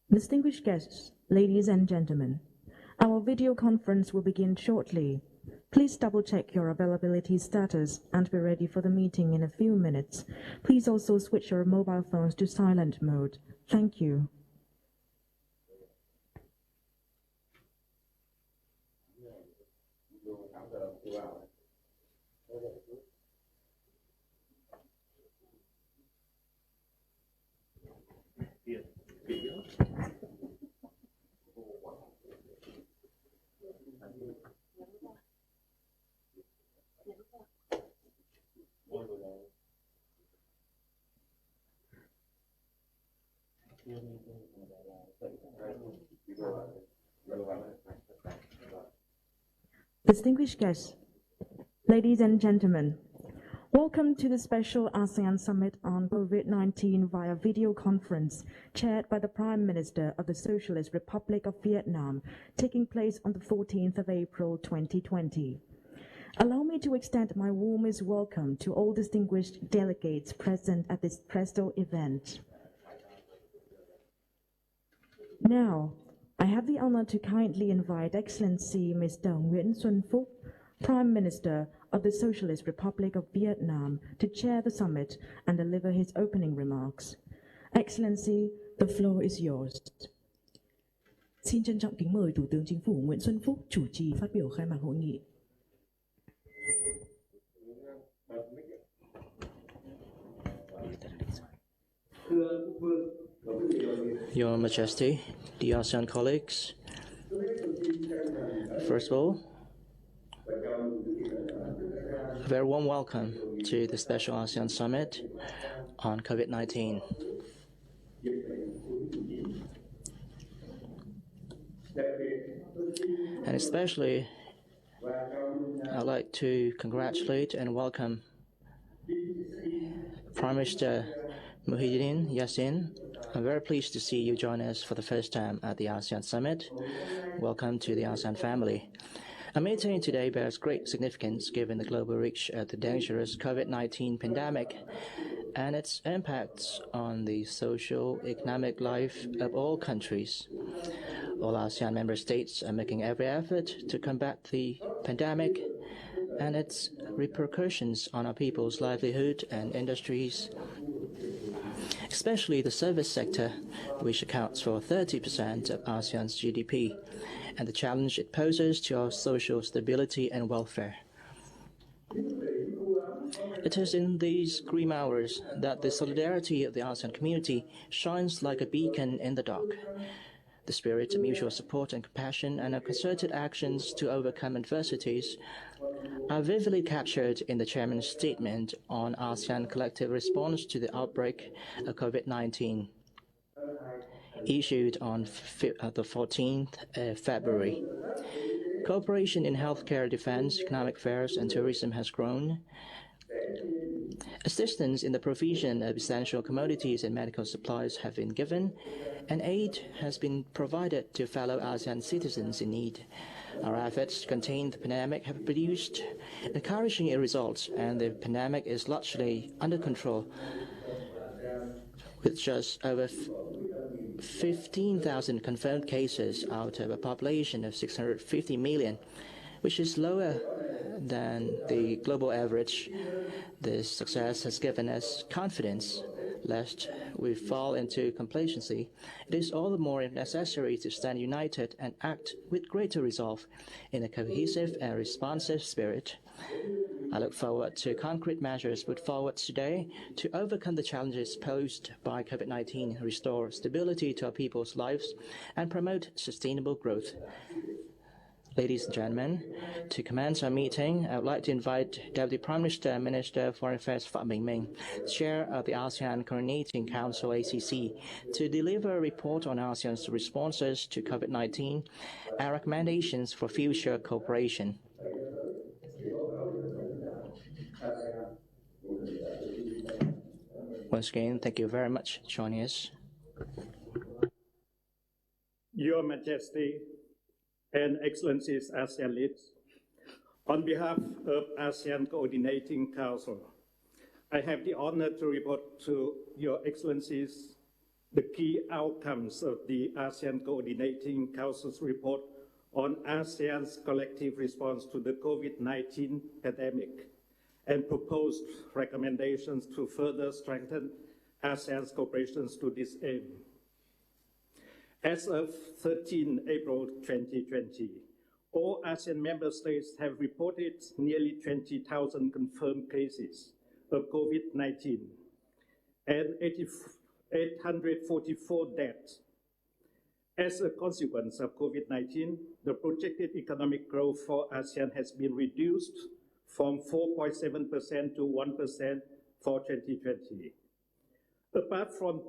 Distinguished guests, ladies and gentlemen, our video conference will begin shortly. Please double-check your availability status and be ready for the meeting in a few minutes. Please also switch your mobile phones to silent mode. Thank you. Distinguished guests, ladies and gentlemen, welcome to the special ASEAN Summit on COVID-19 via video conference, chaired by the Prime Minister of the Socialist Republic of Vietnam, taking place on the 14th of April 2020. Allow me to extend my warmest welcome to all distinguished delegates present at this presto event. Now, I have the honor to kindly invite Excellency Mr. Nguyễn Xuân Phúc, Prime Minister of the Socialist Republic of Vietnam, to chair the summit and deliver his opening remarks. Excellency, the floor is yours. Xin trân trọng kính mời Thủ tướng Chính phủ Nguyễn Xuân Phúc chủ trì phát biểu khai mạc hội nghị. Your Majesty, the ASEAN colleagues, first of all, a very warm welcome to the special ASEAN Summit on COVID-19. And especially, I'd like to congratulate and welcome Prime Minister Muhyiddin Yassin. I'm very pleased to see you join us for the first time at the ASEAN Summit. Welcome to the ASEAN family. Our meeting today bears great significance given the global reach of the dangerous COVID-19 pandemic and its impacts on the social, economic life of all countries. All ASEAN member states are making every effort to combat the pandemic and its repercussions on our people's livelihood and industries, especially the service sector, which accounts for 30% of ASEAN's GDP, and the challenge it poses to our social stability and welfare. It is in these grim hours that the solidarity of the ASEAN community shines like a beacon in the dark. The spirit of mutual support and compassion and of concerted actions to overcome adversities are vividly captured in the Chairman's statement on ASEAN collective response to the outbreak of COVID-19, issued on the 14th of February. Cooperation in healthcare, defense, economic affairs, and tourism has grown. Assistance in the provision of essential commodities and medical supplies have been given, and aid has been provided to fellow ASEAN citizens in need. Our efforts to contain the pandemic have produced encouraging results, and the pandemic is largely under control, with just over 15,000 confirmed cases out of a population of 650 million, which is lower than the global average. This success has given us confidence. Lest we fall into complacency, it is all the more necessary to stand united and act with greater resolve in a cohesive and responsive spirit. I look forward to concrete measures put forward today to overcome the challenges posed by COVID-19, restore stability to our people's lives, and promote sustainable growth. Ladies and gentlemen, to commence our meeting, I would like to invite Deputy Prime Minister and Minister of Foreign Affairs Phạm Bình Minh, Chair of the ASEAN Coordinating Council ACC, to deliver a report on ASEAN's responses to COVID-19 and recommendations for future cooperation. Once again, thank you very much for joining us. Your Majesty and Excellencies ASEAN leaders, on behalf of ASEAN Coordinating Council, I have the honor to report to Your Excellencies the key outcomes of the ASEAN Coordinating Council's report on ASEAN's collective response to the COVID-19 pandemic and proposed recommendations to further strengthen ASEAN's cooperation to this aim. As of 13 April 2020, all ASEAN member states have reported nearly 20,000 confirmed cases of COVID-19 and 844 deaths. As a consequence of COVID-19, the projected economic growth for ASEAN has been reduced from 4.7% to 1% for 2020. Apart from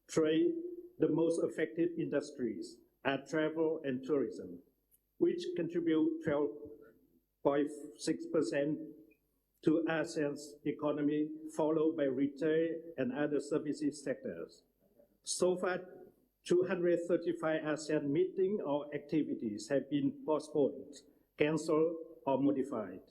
trade, the most affected industries are travel and tourism, which contribute 12.6% to ASEAN's economy, followed by retail and other services sectors. So far, 235 ASEAN meetings or activities have been postponed, cancelled, or modified.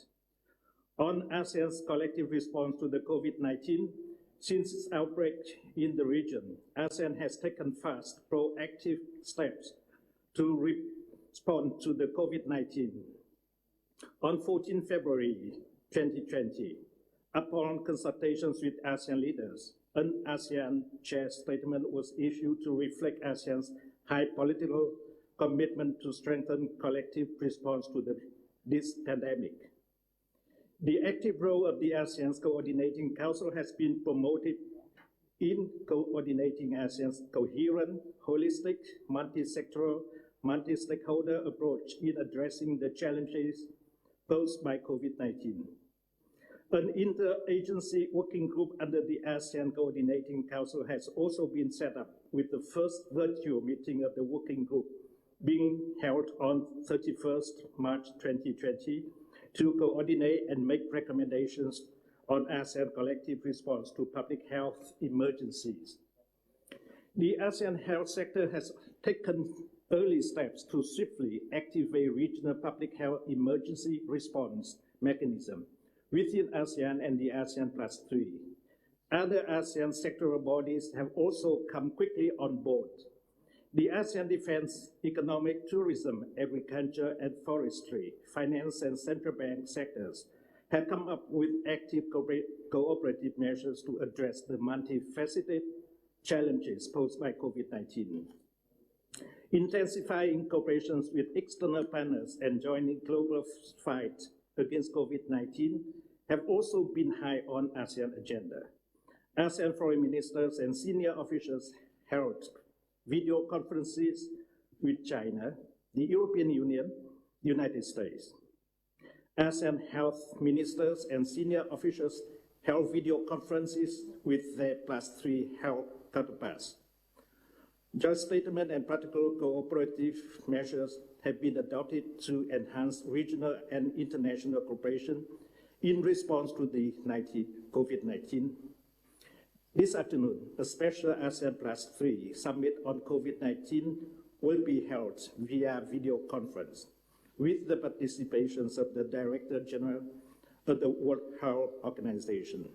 On ASEAN's collective response to the COVID-19, since its outbreak in the region, ASEAN has taken fast, proactive steps to respond to the COVID-19. On 14 February 2020, upon consultations with ASEAN leaders, an ASEAN chair statement was issued to reflect ASEAN's high political commitment to strengthen collective response to this pandemic. The active role of the ASEAN's Coordinating Council has been promoted in coordinating ASEAN's coherent, holistic, multi-sectoral, multi-stakeholder approach in addressing the challenges posed by COVID-19. An interagency working group under the ASEAN Coordinating Council has also been set up, with the first virtual meeting of the working group being held on 31st March 2020 to coordinate and make recommendations on ASEAN collective response to public health emergencies. The ASEAN health sector has taken early steps to swiftly activate regional public health emergency response mechanism within ASEAN and the ASEAN +3. Other ASEAN sectoral bodies have also come quickly on board. The ASEAN defense, economic, tourism, agriculture, and forestry, finance, and central bank sectors have come up with active cooperative measures to address the multifaceted challenges posed by COVID-19. Intensifying cooperation with external partners and joining global fight against COVID-19 have also been high on ASEAN agenda. ASEAN foreign ministers and senior officials held video conferences with China, the European Union, the United States. ASEAN health ministers and senior officials held video conferences with their +3 health counterparts. Joint statement and practical cooperative measures have been adopted to enhance regional and international cooperation in response to the COVID-19. This afternoon, a special ASEAN +3 summit on COVID-19 will be held via video conference with the participation of the Director General of the World Health Organization.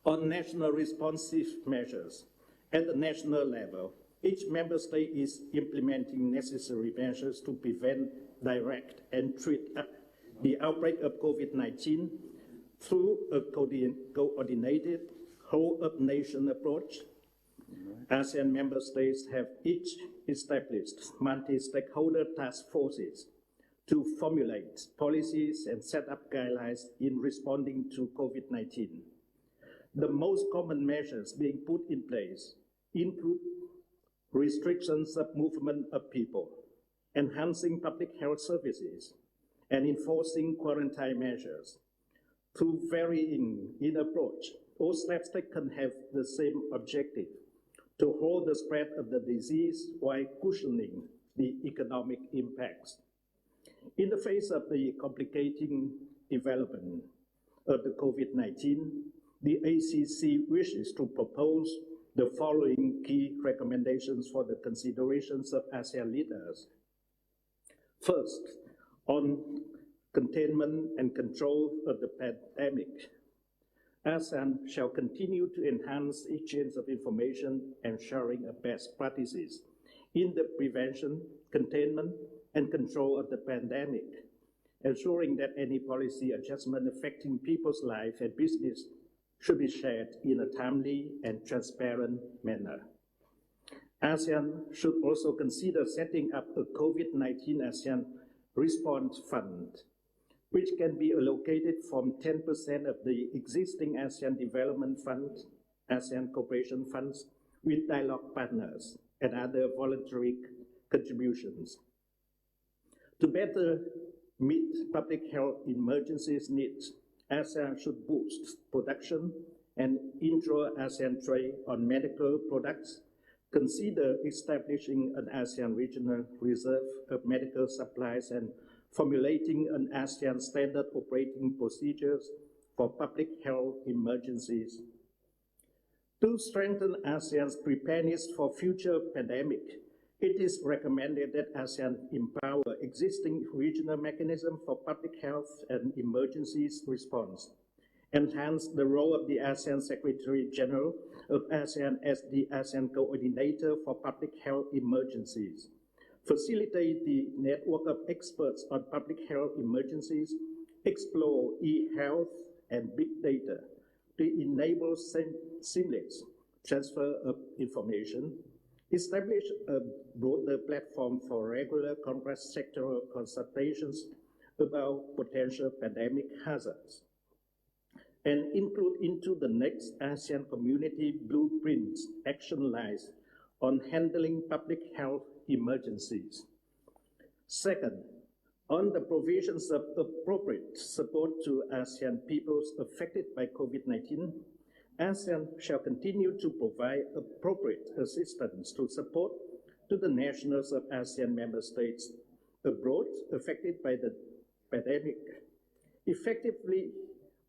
On national responsive measures, at the national level, each member state is implementing necessary measures to prevent, direct, and treat the outbreak of COVID-19 through a coordinated whole-of-nation approach. ASEAN member states have each established multi-stakeholder task forces to formulate policies and set up guidelines in responding to COVID-19. The most common measures being put in place include restrictions of movement of people, enhancing public health services, and enforcing quarantine measures. Through varying in approach, all steps taken have the same objective: to hold the spread of the disease while cushioning the economic impacts. In the face of the complicating development of the COVID-19, the ACC wishes to propose the following key recommendations for the considerations of ASEAN leaders. First, on containment and control of the pandemic, ASEAN shall continue to enhance exchange of information and sharing of best practices in the prevention, containment, and control of the pandemic, ensuring that any policy adjustment affecting people's life and business should be shared in a timely and transparent manner. ASEAN should also consider setting up a COVID-19 ASEAN Response Fund, which can be allocated from 10% of the existing ASEAN Development Fund, ASEAN Cooperation Funds, with dialogue partners and other voluntary contributions. To better meet public health emergencies needs, ASEAN should boost production and intra-ASEAN trade on medical products, consider establishing an ASEAN regional reserve of medical supplies, and formulating an ASEAN standard operating procedures for public health emergencies. To strengthen ASEAN's preparedness for future pandemic, it is recommended that ASEAN empower existing regional mechanisms for public health and emergencies response, enhance the role of the ASEAN Secretary General of ASEAN as the ASEAN Coordinator for Public Health Emergencies, facilitate the network of experts on public health emergencies, explore e-health and big data to enable seamless transfer of information, establish a broader platform for regular cross-sectoral consultations about potential pandemic hazards, and include into the next ASEAN Community Blueprints action lines on handling public health emergencies. Second, on the provisions of appropriate support to ASEAN peoples affected by COVID-19, ASEAN shall continue to provide appropriate assistance to support to the nationals of ASEAN member states abroad affected by the pandemic, effectively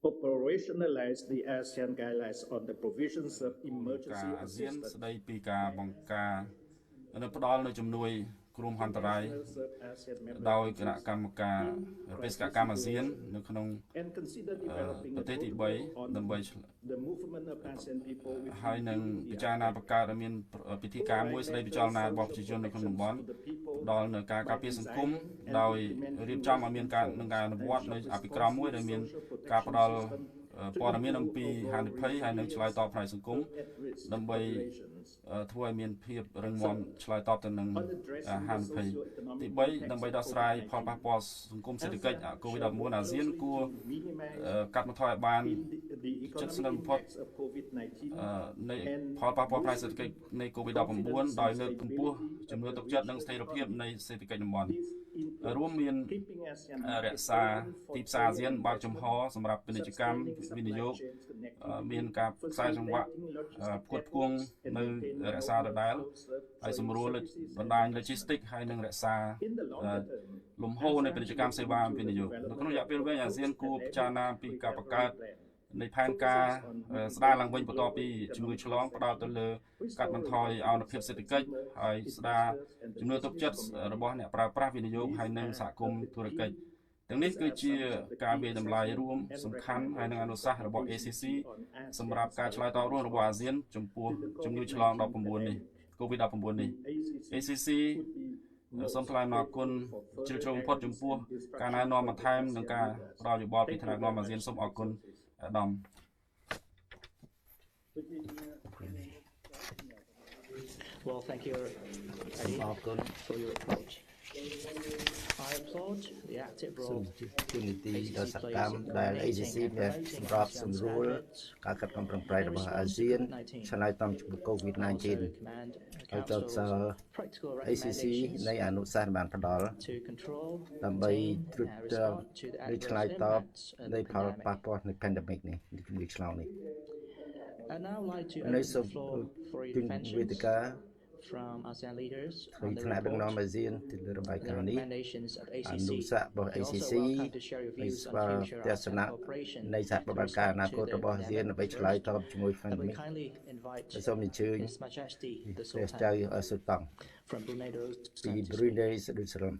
operationalize the ASEAN guidelines on the provisions of emergency assistance. គ្រោះមហន្តរាយដោយគណៈកម្មការបេសកកម្មអាស៊ាននៅក្នុងប្រទេសទី3ដើម្បីហើយនឹងពិចារណាបង្កើតឲ្យមានពិធីការមួយស្ដីពិចារណារបស់ប្រជាជននៅក្នុងតំបន់ដល់នៅការការពារសង្គមដោយរៀបចំឲ្យមានការនឹងការអនុវត្តនៅអភិក្រមមួយដែលមានការផ្ដល់ព័ត៌មានអំពីហានិភ័យហើយនឹងឆ្លើយតបផ្នែកសង្គមដើម្បីធ្វើឲ្យមានភាពរឹងមាំឆ្លើយតបទៅនឹងហានិភ័យទី3ដើម្បីដោះស្រាយផលប៉ះពាល់សង្គមសេដ្ឋកិច្ច COVID-19 អាស៊ានគួរកាត់បន្ថយឲ្យបានជិតស្និទ្ធបំផុតនៃផលប៉ះពាល់ផ្នែកសេដ្ឋកិច្ចនៃ COVID-19 ដោយលើកកម្ពស់ជំនឿទុកចិត្តនិងស្ថិរភាពនៃសេដ្ឋកិច្ចតំបន់រួមមានរក្សាទីផ្សារអាស៊ានបើកចំហសម្រាប់ពាណិជ្ជកម្មវិនិយោគមានការខ្សែសង្វាក់ផ្គត់ផ្គង់នៅរក្សាដដែលហើយសម្រួលបណ្ដាញ logistic ហើយនឹងរក្សាលំហូរនៃពាណិជ្ជកម្មសេវាវិនិយោគនៅក្នុងរយៈពេលវែងអាស៊ានគួរពិចារណាពីការបង្កើតនៃផែនការស្ដារឡើងវិញបន្ទាប់ពីជំងឺឆ្លងផ្ដោតទៅលើកាត់បន្ថយអនុភាពសេដ្ឋកិច្ចហើយស្ដារជំនឿទុកចិត្តរបស់អ្នកប្រើប្រាស់វិនិយោគហើយនិងសហគមន៍ធុរកិច្ចទាំងនេះគឺជាការវិនិយោគតម្លៃរួមសំខាន់ហើយនឹងអនុសាសន៍របស់ ACC សម្រាប់ការឆ្លើយតបរួមរបស់អាស៊ានចំពោះជំងឺឆ្លង19នេះ COVID-19 នេះ ACC សូមថ្លែងអំណរគុណជ្រាលជ្រៅបំផុតចំពោះការណែនាំបន្ថែមនិងការផ្ដល់យោបល់ពីថ្នាក់ដឹកនាំអាស៊ានសូមអរគុណអាដាម Well, thank you, Eddie, for your approach. I applaud the active សូម role ជំនាទីដ៏សកម្មដែល ACC មានសម្រាប់សម្រួលការខិតខំប្រឹងប្រែងរបស់អាស៊ានឆ្លើយតបចំពោះ COVID-19 ហើយតបសល់ ACC នៃអនុសាសន៍បានផ្ដល់ដើម្បីត្រួតត្រងឬឆ្លើយតបនៃផលប៉ះពាល់នៃ pandemic នេះជំងឺឆ្លងនេះនៅសូមជូនវេទិកា from ASEAN leaders ពីថ្នាក់ដឹកនាំអាស៊ានទៅលើរបាយការណ៍នេះអនុសាសន៍របស់ ACC នៃស្វែងទស្សនៈនៃសហប្រតិការអនាគតរបស់អាស៊ានដើម្បីឆ្លើយតបជាមួយ pandemic សូមអញ្ជើញព្រះចៅសុតង់ពី Brunei សឌុតសរម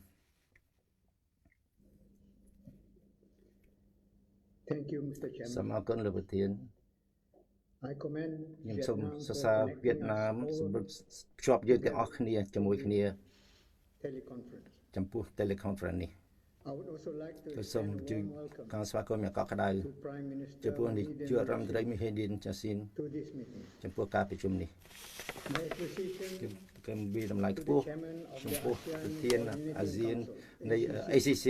Thank you, Mr. Chairman. សូមអរគុណលោកប្រធាន I commend ខ្ញុំសូម Vietnam សរ for សើរវៀត connecting ណាម us សម្ all រាប់ភ្ជាប់យើងទាំងអស់គ្នាជាមួយគ្នា teleconference. ចំពោះ teleconference នេះ I would also like to ក៏សូម extend អ a ញ្ជើញ warm welcome ការស្វាគមន៍យ៉ាងកក់ក្ដៅ to Prime Minister ចំពោះនាយករដ្ឋមន្ត្រី Muhyiddin មីហេឌីនចាស៊ីន to this meeting. ចំពោះការប្រជុំនេះ My appreciation គឺមានតម្លៃ to ខ្ the ពស់ Chairman of ចំ the ពោះ ASEAN ប្រធាន Coordinating អាស៊ាន Council នៃ ACC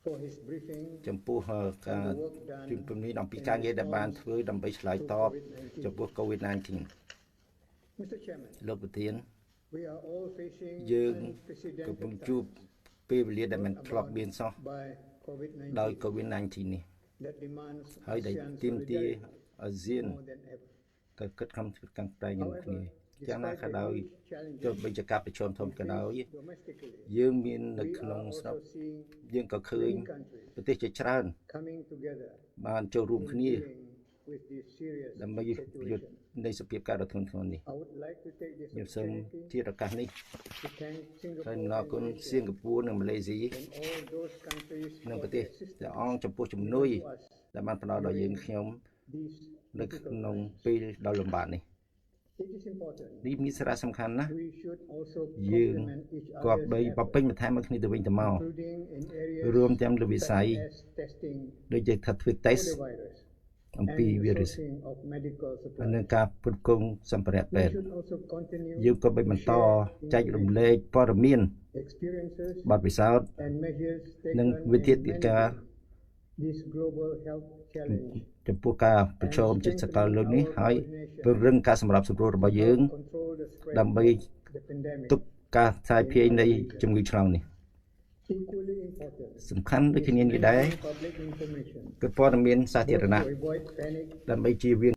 for his briefing ចំពោះការជំនុំនេះអំពីការងារដែលបានធ្វើដើម្បីឆ្លើយតបចំពោះ COVID-19 Mr. Chairman, លោកប្រធាន we are all facing យើងកំពុង unprecedented ជួប times ពេលវេលាដែលមិនធ្លាប់មានសោះ by COVID-19 ដោយ COVID-19 នេះ that demands ហើយដែល ASEAN ទាមទារ solidarity អាស៊ាន more than ever. ក៏គិតខំធ្វើការប្រែងជាមួយគ្នា However, យ៉ាងណាក៏ despite ដោយ the huge challenges ទោះបីជាការប្រជុំធំក៏ដោយ domestically, យើងមាននៅ we ក្នុង are ស្រុក also seeing យើងក៏ឃើញ many countries ប្រទេសជាច្រើន coming together បានចូលរួម in គ្នា dealing with this serious ដើម្បីយុទ្ធ situation. នៃសភាពការដ៏ធ្ងន់ធ្ងរនេះ I would like to take this ខ្ញុំសូម opportunity ជាឱកាសនេះ to thank ហើយ Singapore អរគុណ and សិង្ហ Malaysia បុរីនិងម៉ាឡេស៊ី and all those countries និង for ប្រទេស their ទាំង assistance អង្គចំពោះជំនួយ to us ដែលបានផ្ដល់ដល់យើងខ្ញុំ these នៅ difficult ក្នុង times. ពេលដ៏លំបាកនេះ It is important នេះមានសារៈសំខាន់ណាស់ we should also យើង complement each គប្បី other's បំពេញ efforts, បន្ថែមមកគ្នាទៅវិញទៅមក including in areas រួមទាំងលើវិស័យ such as testing ដូចជាថាធ្វើ for test the virus អំ and ពី the វីរុស sourcing of medical ហើយនឹង supplies. ការផ្គត់ផ្គង់សម្ភារៈពេ We ទ្យ should also continue យើងក៏បីបន្តចែករំលែកព័ត៌មាន experiences បទពិសោធន៍ and measures និង taken វិធា in នការ managing this global health challenge ចំពោះការប្រឈមចិត្តសកលលោកនេះហើយពង្រឹងការសម្របសម្រួលរបស់យើង control the spread ដើម្បី of the pandemic. ទប់ការផ្សាយភាយនៃជំងឺឆ្លងនេះ Equally important សំខាន់ដូចគ្នានេះដែរ is public information គឺព័ត៌មានសាធារណៈ to avoid panic ដើម្បីជៀសវាង